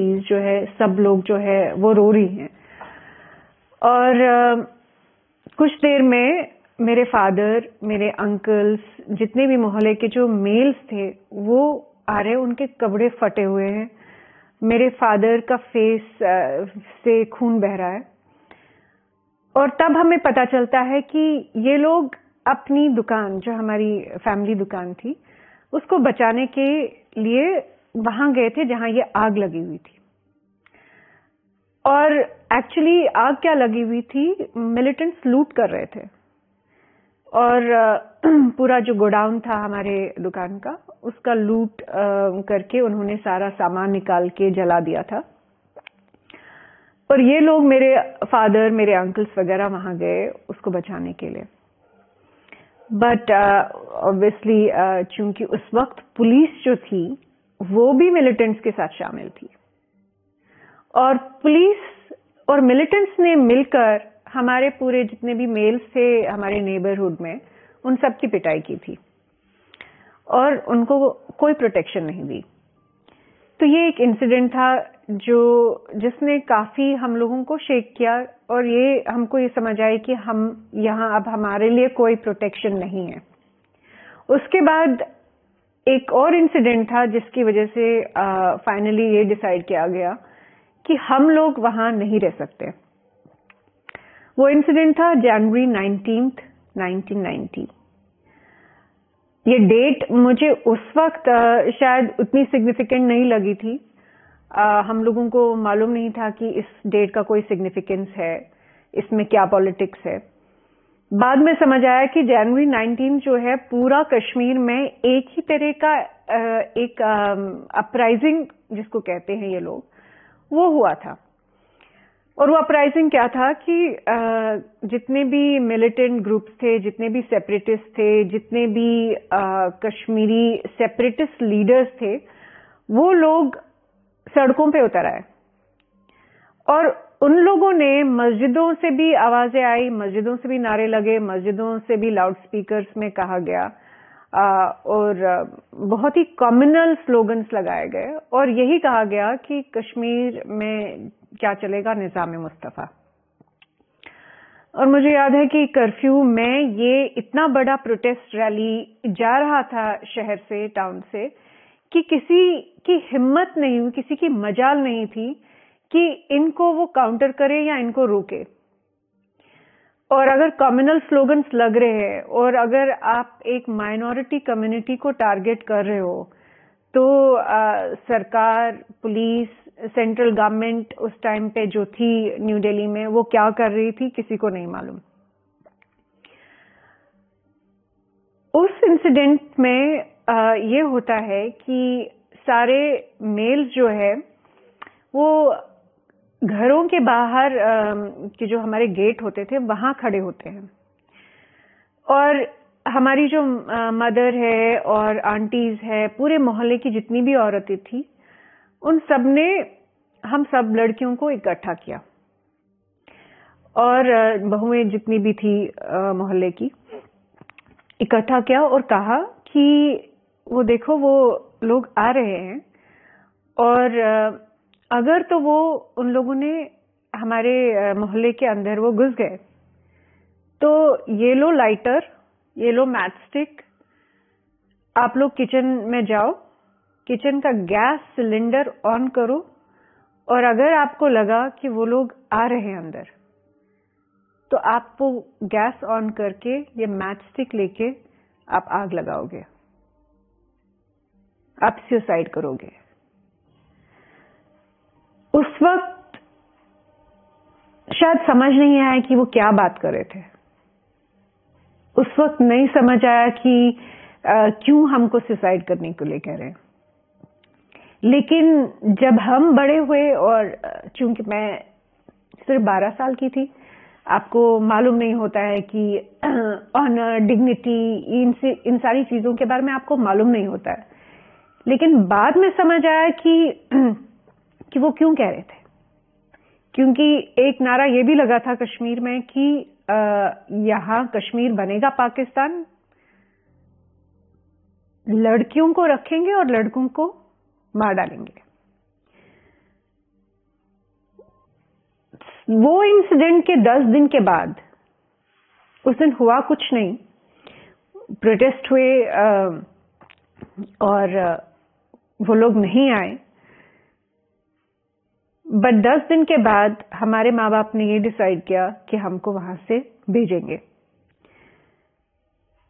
Aunties जो है, सब लोग जो है वो रो रही हैं। और कुछ देर में मेरे फादर, मेरे अंकल्स, जितने भी मोहल्ले के जो मेल्स थे वो आ रहे, उनके कपड़े फटे हुए हैं, मेरे फादर का फेस से खून बह रहा है। और तब हमें पता चलता है कि ये लोग अपनी दुकान, जो हमारी फैमिली दुकान थी, उसको बचाने के लिए वहां गए थे जहां ये आग लगी हुई थी। और एक्चुअली आग क्या लगी हुई थी, मिलिटेंट्स लूट कर रहे थे और पूरा जो गोडाउन था हमारे दुकान का, उसका लूट करके उन्होंने सारा सामान निकाल के जला दिया था। और ये लोग, मेरे फादर, मेरे अंकल्स वगैरह वहां गए उसको बचाने के लिए। बट ऑब्वियसली चूंकि उस वक्त पुलिस जो थी वो भी मिलिटेंट्स के साथ शामिल थी, और पुलिस और मिलिटेंट्स ने मिलकर हमारे पूरे जितने भी मेल्स थे हमारे नेबरहुड में, उन सब की पिटाई की थी और उनको कोई प्रोटेक्शन नहीं दी। तो ये एक इंसिडेंट था जिसने काफी हम लोगों को शेक किया, और ये हमको ये समझ आया कि हम यहाँ अब हमारे लिए कोई प्रोटेक्शन नहीं है। उसके बाद एक और इंसिडेंट था जिसकी वजह से फाइनली ये डिसाइड किया गया कि हम लोग वहां नहीं रह सकते। वो इंसिडेंट था जनवरी 19, 1990। ये डेट मुझे उस वक्त शायद उतनी सिग्निफिकेंट नहीं लगी थी। हम लोगों को मालूम नहीं था कि इस डेट का कोई सिग्निफिकेंस है, इसमें क्या पॉलिटिक्स है। बाद में समझ आया कि जनवरी 19 जो है पूरा कश्मीर में एक ही तरह का एक अपराइजिंग जिसको कहते हैं ये लोग, वो हुआ था। और वो अपराइजिंग क्या था कि जितने भी मिलिटेंट ग्रुप्स थे, जितने भी सेपरेटिस्ट थे, जितने भी कश्मीरी सेपरेटिस्ट लीडर्स थे, वो लोग सड़कों पे उतर आए। और उन लोगों ने, मस्जिदों से भी आवाजें आई, मस्जिदों से भी नारे लगे, मस्जिदों से भी लाउड स्पीकर्स में कहा गया, और बहुत ही कम्युनल स्लोगन्स लगाए गए, और यही कहा गया कि कश्मीर में क्या चलेगा, निजाम मुस्तफा। और मुझे याद है कि कर्फ्यू में ये इतना बड़ा प्रोटेस्ट रैली जा रहा था शहर से, टाउन से, कि किसी की हिम्मत नहीं हुई, किसी की मजाल नहीं थी कि इनको वो काउंटर करे या इनको रोके। और अगर कम्युनल स्लोगन्स लग रहे हैं और अगर आप एक माइनॉरिटी कम्युनिटी को टारगेट कर रहे हो, तो सरकार, पुलिस, सेंट्रल गवर्नमेंट उस टाइम पे जो थी न्यू दिल्ली में, वो क्या कर रही थी किसी को नहीं मालूम। उस इंसिडेंट में ये होता है कि सारे मेल्स जो है वो घरों के बाहर के जो हमारे गेट होते थे वहां खड़े होते हैं, और हमारी जो मदर है और आंटीज है, पूरे मोहल्ले की जितनी भी औरतें थी, उन सब ने हम सब लड़कियों को इकट्ठा किया, और बहुएं जितनी भी थी मोहल्ले की, इकट्ठा किया और कहा कि वो देखो वो लोग आ रहे हैं, और अगर तो वो उन लोगों ने हमारे मोहल्ले के अंदर वो घुस गए, तो ये लो लाइटर, ये लो मैच स्टिक, आप लोग किचन में जाओ, किचन का गैस सिलेंडर ऑन करो, और अगर आपको लगा कि वो लोग आ रहे हैं अंदर, तो आप वो गैस ऑन करके ये मैच स्टिक लेके आप आग लगाओगे, आप सुसाइड करोगे। उस वक्त शायद समझ नहीं आया कि वो क्या बात कर रहे थे। उस वक्त नहीं समझ आया कि क्यों हमको सुसाइड करने के लिए कह रहे हैं। लेकिन जब हम बड़े हुए, और चूंकि मैं सिर्फ 12 साल की थी, आपको मालूम नहीं होता है कि ऑनर, डिग्निटी, इन सारी चीजों के बारे में आपको मालूम नहीं होता है। लेकिन बाद में समझ आया कि वो क्यों कह रहे थे, क्योंकि एक नारा ये भी लगा था कश्मीर में कि यहां कश्मीर बनेगा पाकिस्तान, लड़कियों को रखेंगे और लड़कों को मार डालेंगे। वो इंसिडेंट के 10 दिन के बाद, उस दिन हुआ कुछ नहीं, प्रोटेस्ट हुए और वो लोग नहीं आए, बट 10 दिन के बाद हमारे माँ बाप ने ये डिसाइड किया कि हमको वहां से भेजेंगे।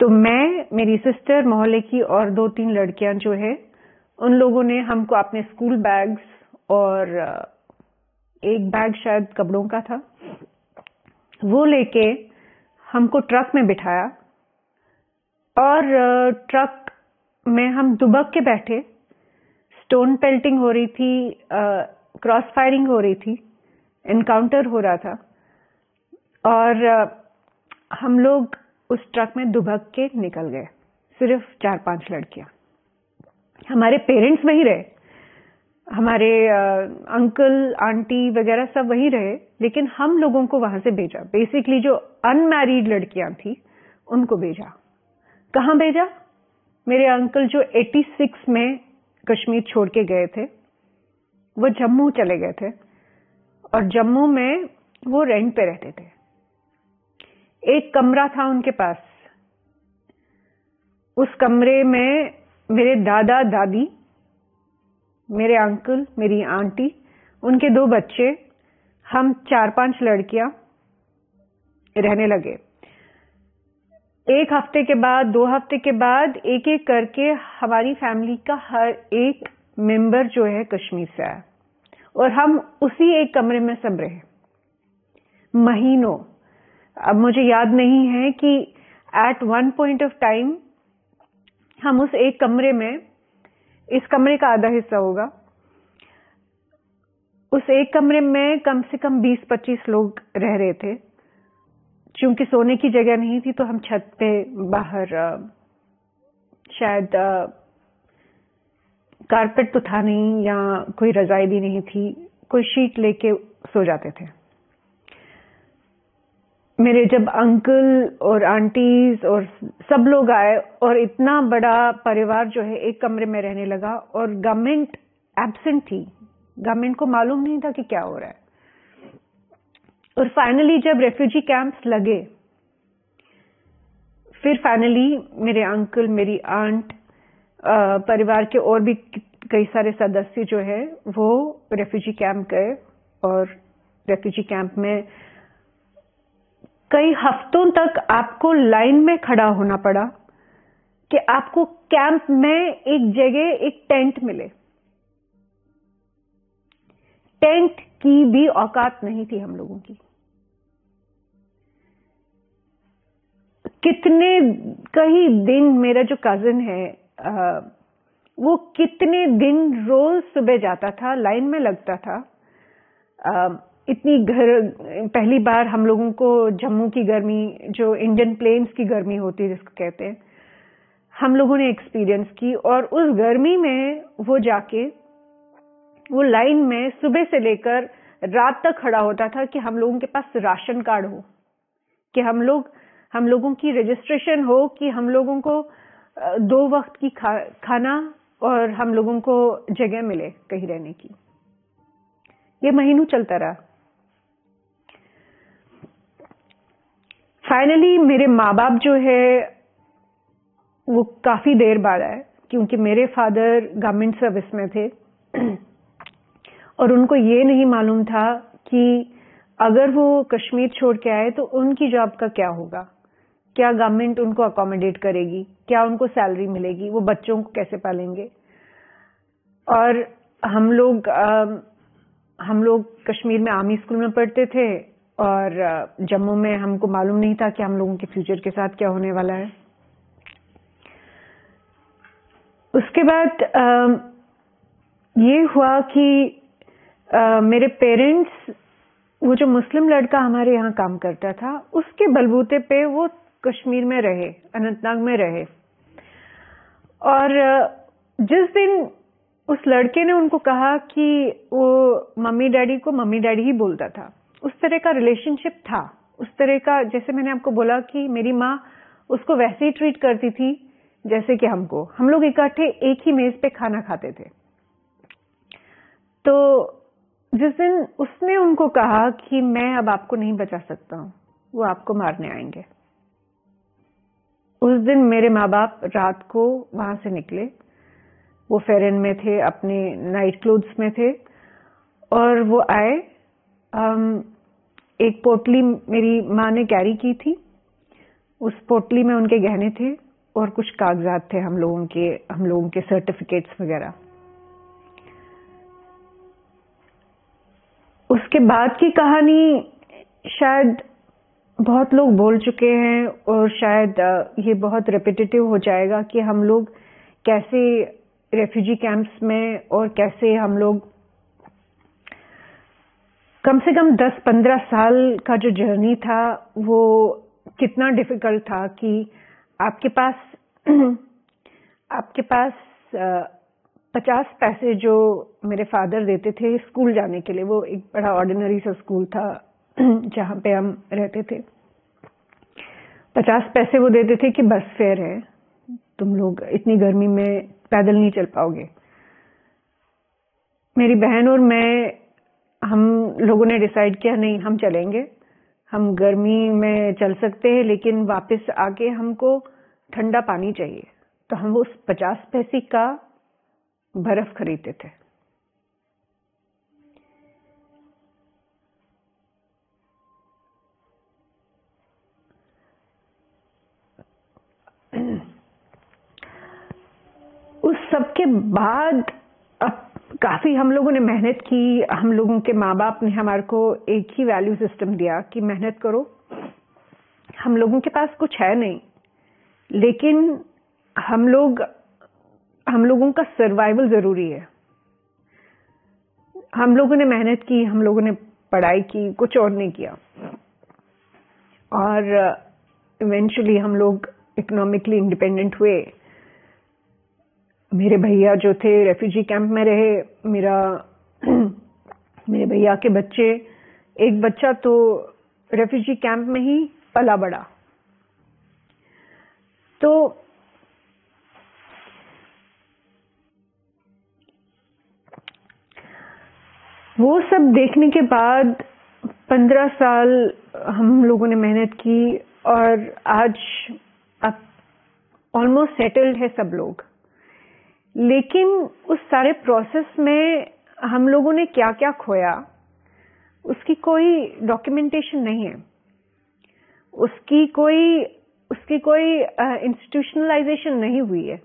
तो मैं, मेरी सिस्टर, मोहल्ले की और 2-3 लड़कियां जो है, उन लोगों ने हमको अपने स्कूल बैग्स और एक बैग शायद कपड़ों का था, वो लेके हमको ट्रक में बिठाया और ट्रक में हम दुबक के बैठे। स्टोन पेल्टिंग हो रही थी, क्रॉस फायरिंग हो रही थी, एनकाउंटर हो रहा था और हम लोग उस ट्रक में दुबक के निकल गए, सिर्फ 4-5 लड़कियां। हमारे पेरेंट्स वहीं रहे, हमारे अंकल आंटी वगैरह सब वहीं रहे, लेकिन हम लोगों को वहां से भेजा। बेसिकली जो अनमैरिड लड़कियां थी उनको भेजा। कहां भेजा? मेरे अंकल जो 86 में कश्मीर छोड़ के गए थे, वो जम्मू चले गए थे और जम्मू में वो रेंट पे रहते थे। एक कमरा था उनके पास, उस कमरे में मेरे दादा दादी, मेरे अंकल, मेरी आंटी, उनके 2 बच्चे, हम 4-5 लड़कियां रहने लगे। 1 हफ्ते के बाद, 2 हफ्ते के बाद एक एक करके हमारी फैमिली का हर एक मेंबर जो है कश्मीर से आया और हम उसी एक कमरे में सब रहे महीनों। अब मुझे याद नहीं है कि at one point of time हम उस एक कमरे में, इस कमरे का आधा हिस्सा होगा, उस एक कमरे में कम से कम 20-25 लोग रह रहे थे। चूंकि सोने की जगह नहीं थी तो हम छत पे बाहर, शायद कारपेट तो था नहीं या कोई रजाई भी नहीं थी, कोई शीट लेके सो जाते थे। मेरे जब अंकल और आंटीज और सब लोग आए और इतना बड़ा परिवार जो है एक कमरे में रहने लगा और गवर्नमेंट एब्सेंट थी, गवर्नमेंट को मालूम नहीं था कि क्या हो रहा है। और फाइनली जब रेफ्यूजी कैंप्स लगे, फिर फाइनली मेरे अंकल, मेरी आंट, परिवार के और भी कई सारे सदस्य जो है वो रेफ्यूजी कैंप गए और रेफ्यूजी कैंप में कई हफ्तों तक आपको लाइन में खड़ा होना पड़ा कि आपको कैंप में एक जगह एक टेंट मिले। टेंट की भी औकात नहीं थी हम लोगों की। कई दिन मेरा जो कजिन है, वो कितने दिन रोज सुबह जाता था, लाइन में लगता था। पहली बार हम लोगों को जम्मू की गर्मी, जो इंडियन प्लेन्स की गर्मी होती है जिसको कहते हैं, हम लोगों ने एक्सपीरियंस की। और उस गर्मी में वो जाके वो लाइन में सुबह से लेकर रात तक खड़ा होता था कि हम लोगों के पास राशन कार्ड हो, कि हम लोगों की रजिस्ट्रेशन हो, कि हम लोगों को 2 वक्त की खाना और हम लोगों को जगह मिले कहीं रहने की। ये महीनों चलता रहा। फाइनली मेरे माँ बाप जो है वो काफी देर बाद आए, क्योंकि मेरे फादर गवर्नमेंट सर्विस में थे और उनको ये नहीं मालूम था कि अगर वो कश्मीर छोड़ के आए तो उनकी जॉब का क्या होगा, क्या गवर्नमेंट उनको अकोमोडेट करेगी, क्या उनको सैलरी मिलेगी, वो बच्चों को कैसे पालेंगे। और हम लोग कश्मीर में आर्मी स्कूल में पढ़ते थे और जम्मू में हमको मालूम नहीं था कि हम लोगों के फ्यूचर के साथ क्या होने वाला है। उसके बाद ये हुआ कि मेरे पेरेंट्स, वो जो मुस्लिम लड़का हमारे यहाँ काम करता था, उसके बलबूते पे वो कश्मीर में रहे, अनंतनाग में रहे। और जिस दिन उस लड़के ने उनको कहा कि वो मम्मी डैडी को मम्मी डैडी ही बोलता था, उस तरह का रिलेशनशिप था, उस तरह का, जैसे मैंने आपको बोला कि मेरी माँ उसको वैसे ही ट्रीट करती थी जैसे कि हम लोग इकट्ठे एक ही मेज पे खाना खाते थे। तो जिस दिन उसने उनको कहा कि मैं अब आपको नहीं बचा सकता हूं, वो आपको मारने आएंगे, उस दिन मेरे माँ बाप रात को वहां से निकले। वो फेरन में थे, अपने नाइट क्लोथ्स में थे, और वो आए। एक पोटली मेरी माँ ने कैरी की थी, उस पोटली में उनके गहने थे और कुछ कागजात थे, हम लोगों के सर्टिफिकेट्स वगैरह। उसके बाद की कहानी शायद बहुत लोग बोल चुके हैं, और शायद ये बहुत रिपीटेटिव हो जाएगा कि हम लोग कैसे रेफ्यूजी कैंप्स में, और कैसे हम लोग कम से कम 10-15 साल का जो जर्नी था वो कितना डिफिकल्ट था कि आपके पास 50 पैसे जो मेरे फादर देते थे स्कूल जाने के लिए, वो एक बड़ा ऑर्डिनरी सा स्कूल था जहां पे हम रहते थे। 50 पैसे वो देते थे कि बस फेयर है, तुम लोग इतनी गर्मी में पैदल नहीं चल पाओगे। मेरी बहन और मैं, हम लोगों ने डिसाइड किया नहीं, हम चलेंगे, हम गर्मी में चल सकते हैं लेकिन वापस आके हमको ठंडा पानी चाहिए। तो हम उस 50 पैसे का बर्फ खरीदते थे। उस सब के बाद अब काफी हम लोगों ने मेहनत की। हम लोगों के माँ बाप ने हमारे को एक ही वैल्यू सिस्टम दिया कि मेहनत करो। हम लोगों के पास कुछ है नहीं, लेकिन हम लोगों का सर्वाइवल जरूरी है। हम लोगों ने मेहनत की, हम लोगों ने पढ़ाई की, कुछ और नहीं किया, और इवेंचुअली हम लोग इकोनॉमिकली इंडिपेंडेंट हुए। मेरे भैया जो थे रेफ्यूजी कैंप में रहे। मेरे भैया के बच्चे, एक बच्चा तो रेफ्यूजी कैंप में ही पला बड़ा। तो वो सब देखने के बाद 15 साल हम लोगों ने मेहनत की, और आज अब ऑलमोस्ट सेटल्ड है सब लोग। लेकिन उस सारे प्रोसेस में हम लोगों ने क्या क्या खोया, उसकी कोई डॉक्यूमेंटेशन नहीं है, उसकी कोई इंस्टीट्यूशनलाइजेशन नहीं हुई है।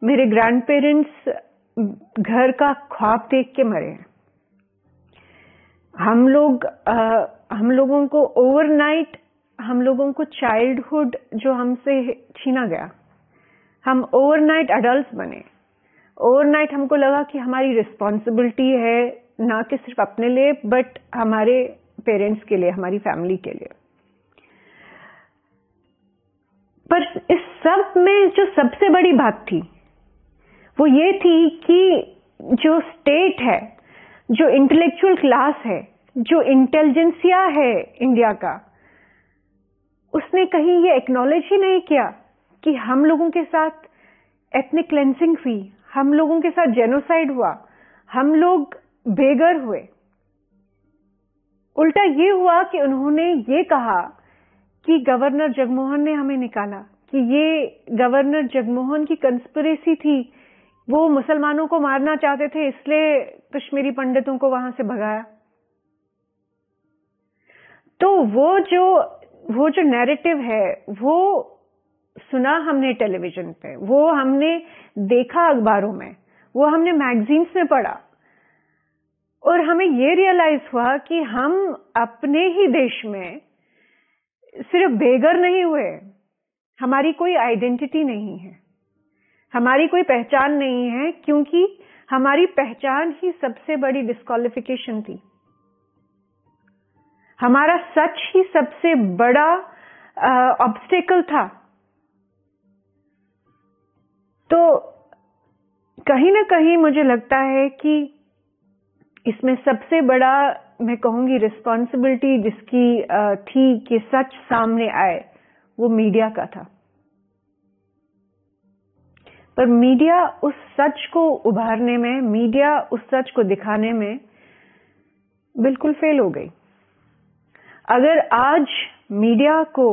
मेरे ग्रैंड पेरेंट्स घर का ख्वाब देख के मरे हैं। हम लोगों को ओवरनाइट, हम लोगों को चाइल्डहुड जो हमसे छीना गया, हम ओवरनाइट अडल्ट्स बने। ओवरनाइट हमको लगा कि हमारी रिस्पॉन्सिबिलिटी है, ना कि सिर्फ अपने लिए बट हमारे पेरेंट्स के लिए, हमारी फैमिली के लिए। पर इस सब में जो सबसे बड़ी बात थी वो ये थी कि जो स्टेट है, जो इंटेलेक्चुअल क्लास है, जो इंटेलिजेंसिया है इंडिया का, उसने कहीं ये एक्नॉलेज ही नहीं किया कि हम लोगों के साथ एथनिक क्लेंसिंग हुई, हम लोगों के साथ जेनोसाइड हुआ, हम लोग बेघर हुए। उल्टा ये हुआ कि उन्होंने ये कहा कि गवर्नर जगमोहन ने हमें निकाला, कि ये गवर्नर जगमोहन की कंस्पिरेसी थी, वो मुसलमानों को मारना चाहते थे, इसलिए कश्मीरी पंडितों को वहां से भगाया। तो वो जो नैरेटिव है वो सुना हमने टेलीविजन पे, वो हमने देखा अखबारों में, वो हमने मैगजीन्स में पढ़ा, और हमें ये रियलाइज हुआ कि हम अपने ही देश में सिर्फ बेघर नहीं हुए, हमारी कोई आइडेंटिटी नहीं है, हमारी कोई पहचान नहीं है, क्योंकि हमारी पहचान ही सबसे बड़ी डिस्क्वालिफिकेशन थी। हमारा सच ही सबसे बड़ा ऑब्स्टेकल था। तो कहीं ना कहीं मुझे लगता है कि इसमें सबसे बड़ा, मैं कहूंगी, रिस्पॉन्सिबिलिटी जिसकी थी कि सच सामने आए, वो मीडिया का था। पर मीडिया उस सच को उभारने में, मीडिया उस सच को दिखाने में बिल्कुल फेल हो गई। अगर आज मीडिया को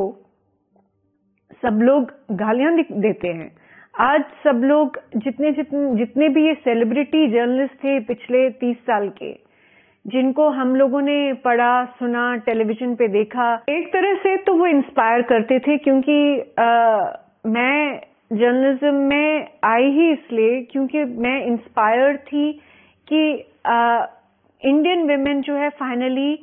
सब लोग गालियां देते हैं, आज सब लोग जितने भी ये सेलिब्रिटी जर्नलिस्ट थे पिछले 30 साल के, जिनको हम लोगों ने पढ़ा, सुना, टेलीविजन पे देखा, एक तरह से तो वो इंस्पायर करते थे, क्योंकि मैं जर्नलिज्म में आई ही इसलिए क्योंकि मैं इंस्पायर थी कि इंडियन विमेन जो है फाइनली